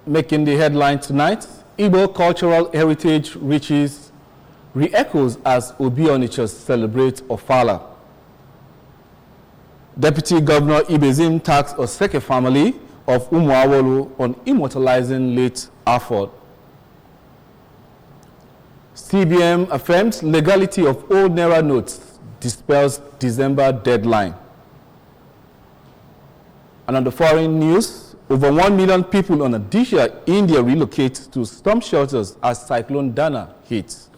Making the headline tonight, Igbo cultural heritage reaches re-echoes as Obi Onitsha celebrates Ofala. Deputy Governor Ibezim thanks Oseke family of Umuawolu on immortalizing late Afford. CBN affirms legality of old Naira notes, dispels December deadline. And on the foreign news, over 1 million people on Odisha, India relocate to storm shelters as Cyclone Dana hits.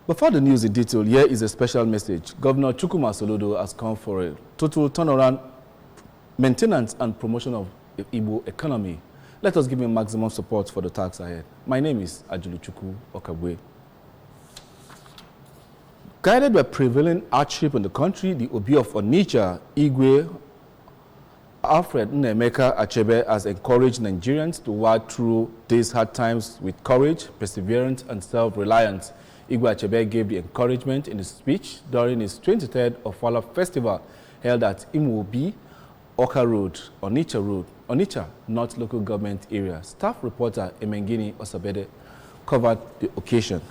Before the news in detail, here is a special message. Governor Chukwuma Soludo has come for a total turnaround, maintenance and promotion of the Igbo economy. Let us give him maximum support for the task ahead. My name is Ajuluchukwu Okabwe. Guided by prevailing hardship in the country, the Obi of Onitsha, Igwe Alfred Nnemeka Achebe, has encouraged Nigerians to wade through these hard times with courage, perseverance, and self-reliance. Igwe Achebe gave the encouragement in his speech during his 23rd Ofala Festival held at Imobi, Oka Road, Onitsha North Local Government Area. Staff reporter Emengini Osabede covered the occasion.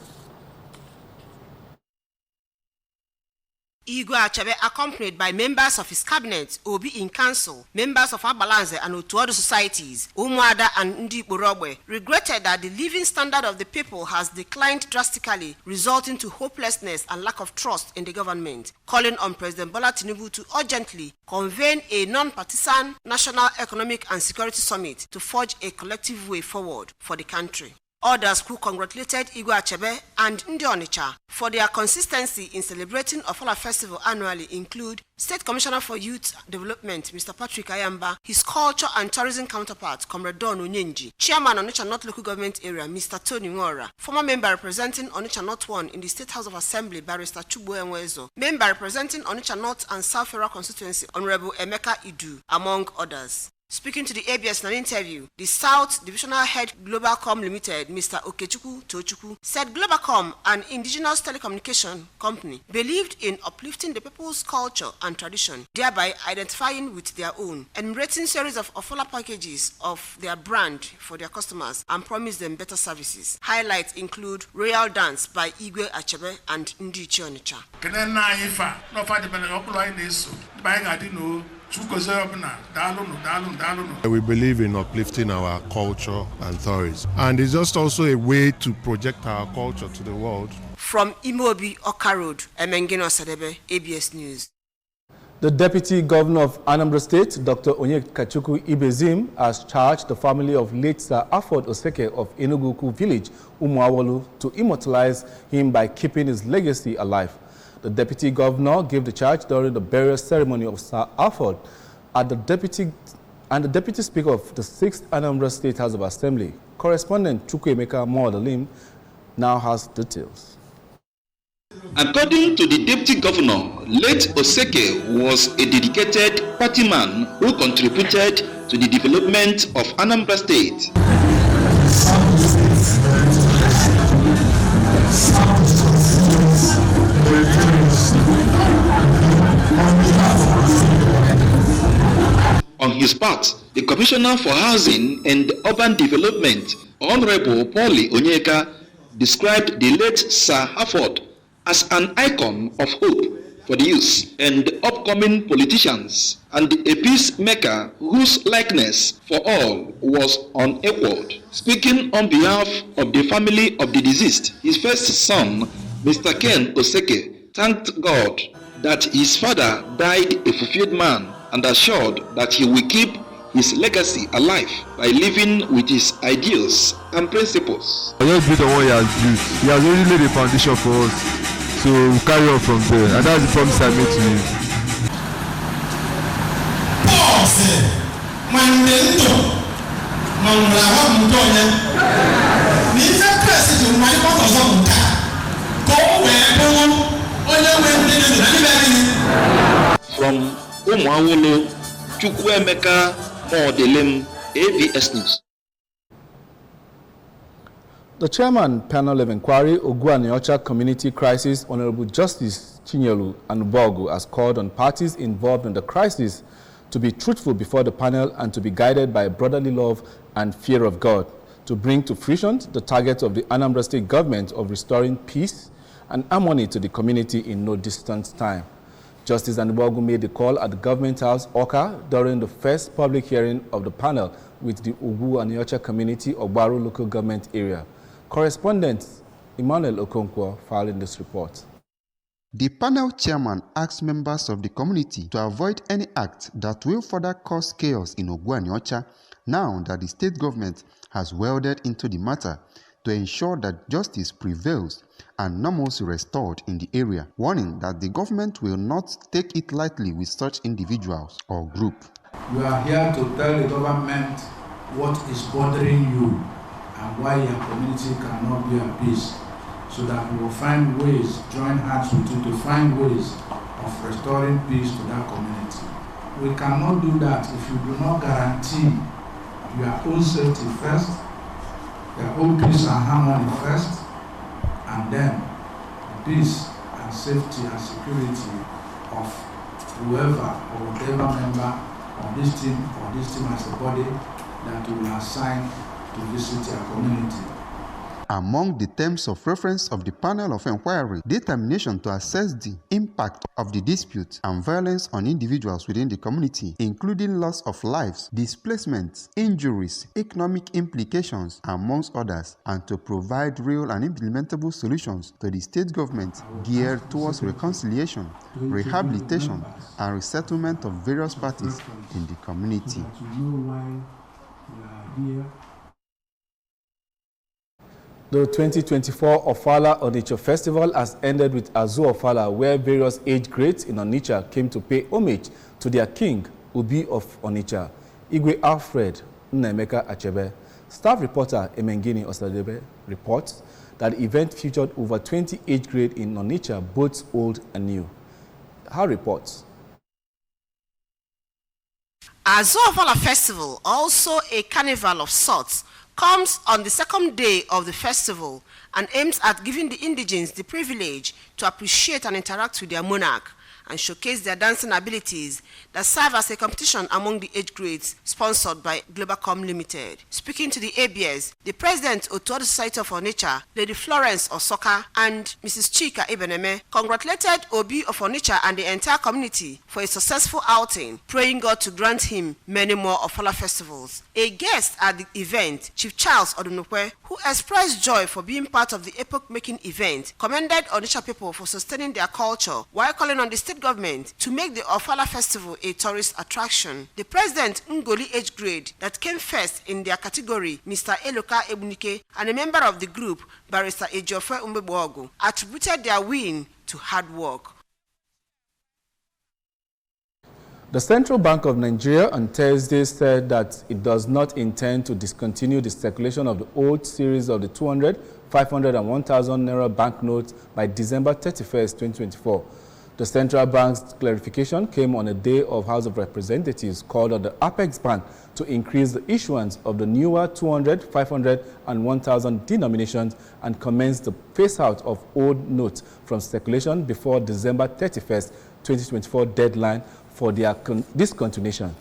Igwe Achebe, accompanied by members of his cabinet, Obi in council, members of Abalanze and Otuodo societies, Umuada and Ndi Borobwe, regretted that the living standard of the people has declined drastically, resulting to hopelessness and lack of trust in the government, calling on President Bola Tinubu to urgently convene a non-partisan National Economic and Security Summit to forge a collective way forward for the country. Others who congratulated Igwe Achebe and Ndi Onitsha for their consistency in celebrating Ofala Festival annually include State Commissioner for Youth Development, Mr. Patrick Ayamba, his culture and tourism counterpart, Comrade Don Onyenji, Chairman Onitsha North Local Government Area, Mr. Tony Ngora, former member representing Onitsha North 1 in the State House of Assembly, Barrister Chugbo Enwezo, member representing Onitsha North and South Federal Constituency, Honorable Emeka Idu, among others. Speaking to the ABS in an interview, the South Divisional Head Globalcom Limited, Mr. Okechukwu Tochukwu, said Globalcom, an indigenous telecommunication company, believed in uplifting the people's culture and tradition, thereby identifying with their own, enumerating series of Ofala packages of their brand for their customers and promised them better services. Highlights include Royal Dance by Igwe Achebe and Ndi Onitsha. We believe in uplifting our culture and tourism, and it's just also a way to project our culture to the world. From Imobi, Oka Road, Emengino Sadebe, ABS News. The Deputy Governor of Anambra State, Dr. Onyekachukwu Ibezim, has charged the family of late Sir Afford Oseke of Enugu Village, Umuawolu, to immortalize him by keeping his legacy alive. The Deputy Governor gave the charge during the burial ceremony of Sir Afford at the Deputy Speaker of the 6th Anambra State House of Assembly. Correspondent Chukwuemeka Modalim now has details. According to the Deputy Governor, late Oseke was a dedicated party man who contributed to the development of Anambra State. On his part, the Commissioner for Housing and Urban Development, Honorable Pauli Onyeka, described the late Sir Afford as an icon of hope for the youth and upcoming politicians, and a peacemaker whose likeness for all was unequaled. Speaking on behalf of the family of the deceased, his first son, Mr. Ken Oseke, thanked God that his father died a fulfilled man and assured that he will keep his legacy alive by living with his ideals and principles. I just built on what he has built. He has already laid a foundation for us, so we'll carry on from there, and that's the promise I made to him. From Umuawulu, Chukwuemeka Modelim, ABS News. The chairman panel of inquiry, Oguaniocha Community Crisis, Honorable Justice Chinyelu Anubogu, has called on parties involved in the crisis to be truthful before the panel and to be guided by brotherly love and fear of God, to bring to fruition the target of the Anambra State government of restoring peace and harmony to the community in no distant time. Justice Anambra made the call at the Government House, Oka, during the first public hearing of the panel with the Ubu and Yocha community of Baru local government area. Correspondent Emmanuel Okonkwo filed this report. The panel chairman asked members of the community to avoid any act that will further cause chaos in Ogbu and Yocha now that the state government has welded into the matter to ensure that justice prevails and normalcy restored in the area, warning that the government will not take it lightly with such individuals or group. You are here to tell the government what is bothering you and why your community cannot be at peace, so that we will find ways, join hands with you to find ways of restoring peace to that community. We cannot do that if you do not guarantee your own safety first, your own peace and harmony first, and then peace and safety and security of whoever or whatever member of this team or this team as a body that will assign to visit your community. Among the terms of reference of the panel of inquiry, determination to assess the impact of the dispute and violence on individuals within the community, including loss of lives, displacements, injuries, economic implications, amongst others, and to provide real and implementable solutions to the state government geared towards reconciliation, rehabilitation, and resettlement of various parties in the community. The 2024 Ofala Onitsha Festival has ended with Azu Ofala, where various age grades in Onitsha came to pay homage to their king, Ubi of Onitsha, Igwe Alfred Nnaemeka Achebe. Staff reporter Emengini Osadebe reports that the event featured over 20 age grades in Onitsha, both old and new. Her reports. Azu Ofala Festival, also a carnival of sorts, comes on the second day of the festival and aims at giving the indigenes the privilege to appreciate and interact with their monarch and showcase their dancing abilities that serve as a competition among the age grades sponsored by Globalcom Limited. Speaking to the ABS, the president of the Society of Onitsha, Lady Florence Osoka, and Mrs. Chika Ibeneme congratulated Obi of Onitsha and the entire community for a successful outing, praying God to grant him many more Ofala festivals. A guest at the event, Chief Charles Odunukwe, who expressed joy for being part of the epoch-making event, commended Onitsha people for sustaining their culture while calling on the state government to make the Ofala Festival a tourist attraction. The president Ngoli age grade that came first in their category, Mr. Eloka Ebunike, and a member of the group, Barrister Ejiofe Umbebogu, attributed their win to hard work. The Central Bank of Nigeria on Thursday said that it does not intend to discontinue the circulation of the old series of the 200, 500 and 1,000 Naira banknotes by December 31st, 2024. The central bank's clarification came on a day of House of Representatives called on the Apex Bank to increase the issuance of the newer 200, 500 and 1,000 denominations and commence the phase-out of old notes from circulation before December 31st, 2024 deadline for their discontinuation.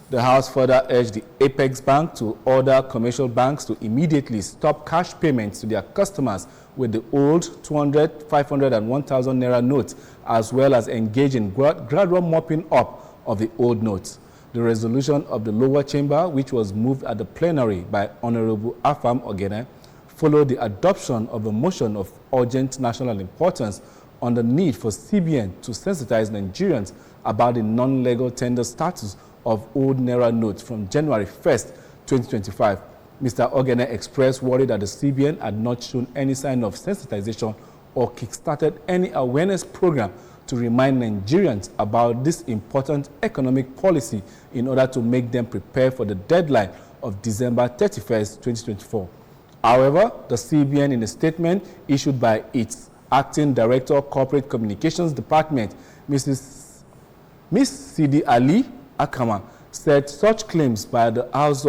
The House further urged the Apex Bank to order commercial banks to immediately stop cash payments to their customers with the old 200, 500 and 1,000 Naira notes, as well as engage in gradual mopping up of the old notes. The resolution of the lower chamber, which was moved at the plenary by Honorable Afam Ogene, followed the adoption of a motion of urgent national importance on the need for CBN to sensitize Nigerians about the non-legal tender status of old Naira notes from January 1st, 2025. Mr. Ogene expressed worry that the CBN had not shown any sign of sensitization or kickstarted any awareness program to remind Nigerians about this important economic policy in order to make them prepare for the deadline of December 31st, 2024. However, the CBN, in a statement issued by its Acting Director of Corporate Communications Department, Miss Sidi Ali Akama, said such claims by the House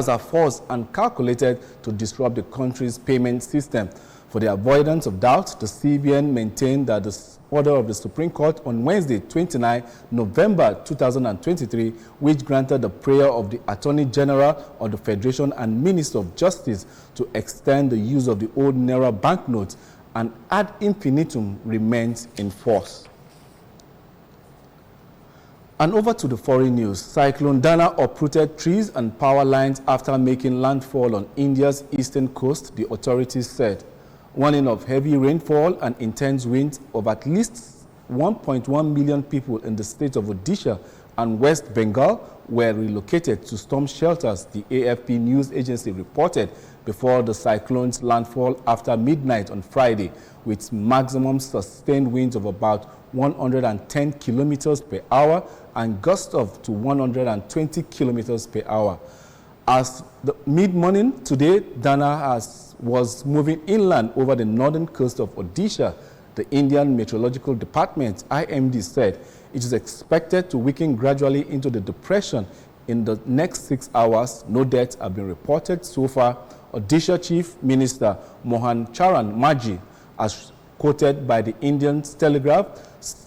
are false and calculated to disrupt the country's payment system. For the avoidance of doubt, the CBN maintained that the order of the Supreme Court on Wednesday, 29 November 2023, which granted the prayer of the Attorney General of the Federation and Minister of Justice to extend the use of the old Naira banknotes and ad infinitum, remains in force. And over to the foreign news. Cyclone Dana uprooted trees and power lines after making landfall on India's eastern coast, the authorities said. Warning of heavy rainfall and intense winds of at least 1.1 million people in the states of Odisha and West Bengal were relocated to storm shelters, the AFP news agency reported before the cyclone's landfall after midnight on Friday, with maximum sustained winds of about 110 kilometers per hour and gusts of to 120 kilometers per hour. As the mid-morning today, Dana was moving inland over the northern coast of Odisha. The Indian Meteorological Department, IMD, said it is expected to weaken gradually into the depression in the next 6 hours. No deaths have been reported so far. Odisha Chief Minister Mohan Charan Maji, as quoted by the Indian Telegraph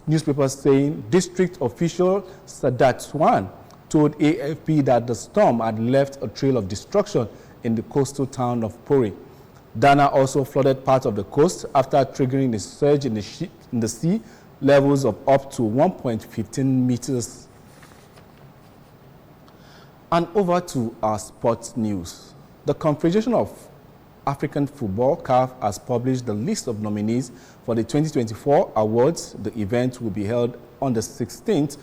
newspaper, saying district official Sadat Swan told AFP that the storm had left a trail of destruction in the coastal town of Puri. Dana also flooded part of the coast after triggering a surge in the sea levels of up to 1.15 meters. And over to our sports news. The Confederation of African Football, CAF, has published the list of nominees for the 2024 awards. The event will be held on the 16th,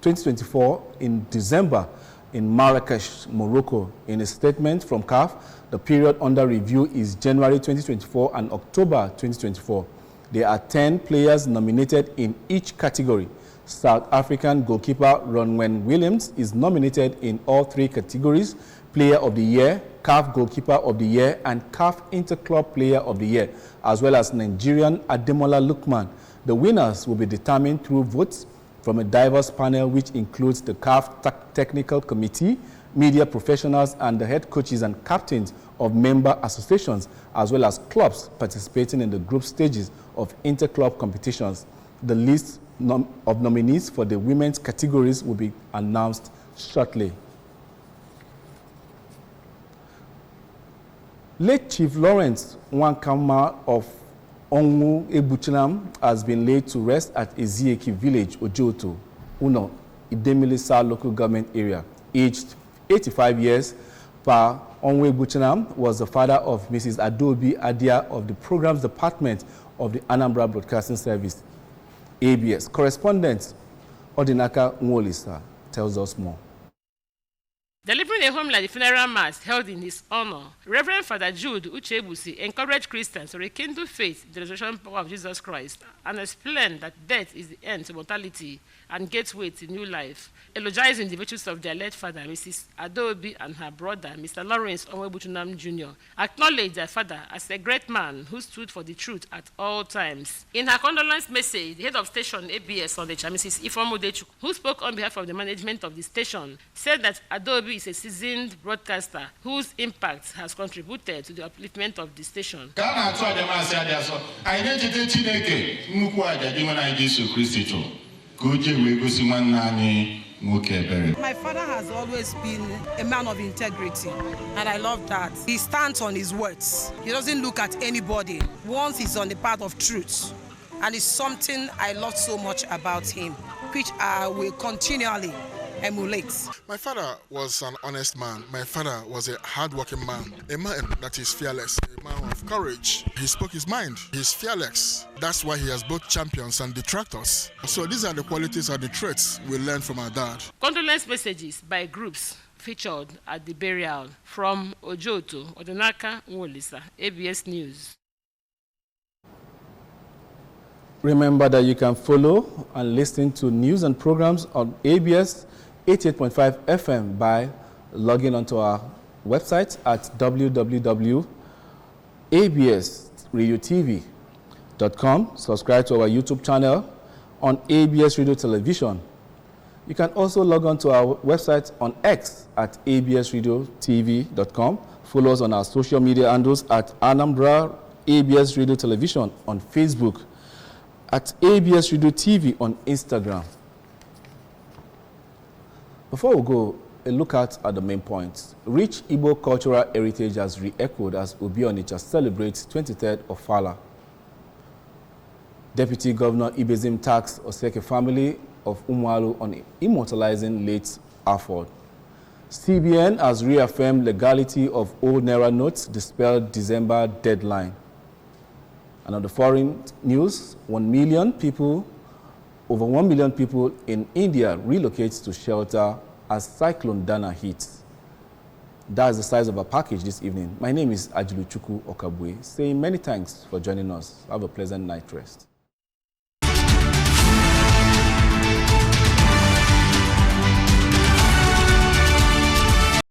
2024 in December in Marrakesh, Morocco. In a statement from CAF, the period under review is January 2024 and October 2024. There are 10 players nominated in each category. South African goalkeeper Ronwen Williams is nominated in all 3 categories: Player of the Year, CAF Goalkeeper of the Year, and CAF Interclub Player of the Year, as well as Nigerian Ademola Lookman. The winners will be determined through votes from a diverse panel which includes the CAF Technical Committee, media professionals, and the head coaches and captains of member associations, as well as clubs participating in the group stages of interclub competitions. The list of nominees for the women's categories will be announced shortly. Late Chief Lawrence Nwankama of Onwu Ebuchinam has been laid to rest at Ezieki village, Ojoto, Uno, Idemilisa local government area. Aged 85 years, Pa Onwu Ebuchinam was the father of Mrs. Adobe Adia of the Programs Department of the Anambra Broadcasting Service, ABS. Correspondent Odinaka Nwolisa tells us more. Delivering a homely funeral mass held in his honor, Reverend Father Jude Uchebusi encouraged Christians to rekindle faith in the resurrection power of Jesus Christ and explained that death is the end to mortality and gateway to new life, eulogizing the virtues of their late father, Mrs. Adobe, and her brother, Mr. Lawrence Onwebuchunam Jr., acknowledged their father as a great man who stood for the truth at all times. In her condolence message, the head of station ABS on the Mrs. Ifomudechu, who spoke on behalf of the management of the station, said that Adobe is a seasoned broadcaster whose impact has contributed to the upliftment of the station. My father has always been a man of integrity, and I love that. He stands on his words. He doesn't look at anybody. Once he's on the path of truth, and it's something I love so much about him, which I will continually emulate. My father was an honest man. My father was a hard-working man, a man that is fearless, a man of courage. He spoke his mind. He's fearless. That's why he has both champions and detractors. So these are the qualities and the traits we learned from our dad. Condolence messages by groups featured at the burial. From Ojoto, Odinaka Nwolisa, ABS News. Remember that you can follow and listen to news and programs on ABS 88.5 FM by logging onto our website at www.absradiotv.com. Subscribe to our YouTube channel on ABS Radio Television. You can also log on to our website on X at absradiotv.com. Follow us on our social media handles at Anambra ABS Radio Television on Facebook, at ABS Radio TV on Instagram. Before we go, a look at the main points. Rich Igbo cultural heritage has re-echoed as Obi Onitsha celebrates 23rd Ofala. Deputy Governor Ibezim tasked Oseke family of Umualu on immortalizing late Afford. CBN has reaffirmed legality of old Naira notes despite December deadline. And on the foreign news, over 1 million people in India relocate to shelter as Cyclone Dana hits. That is the size of our package this evening. My name is Ajiluchuku Okabwe, saying many thanks for joining us. Have a pleasant night rest.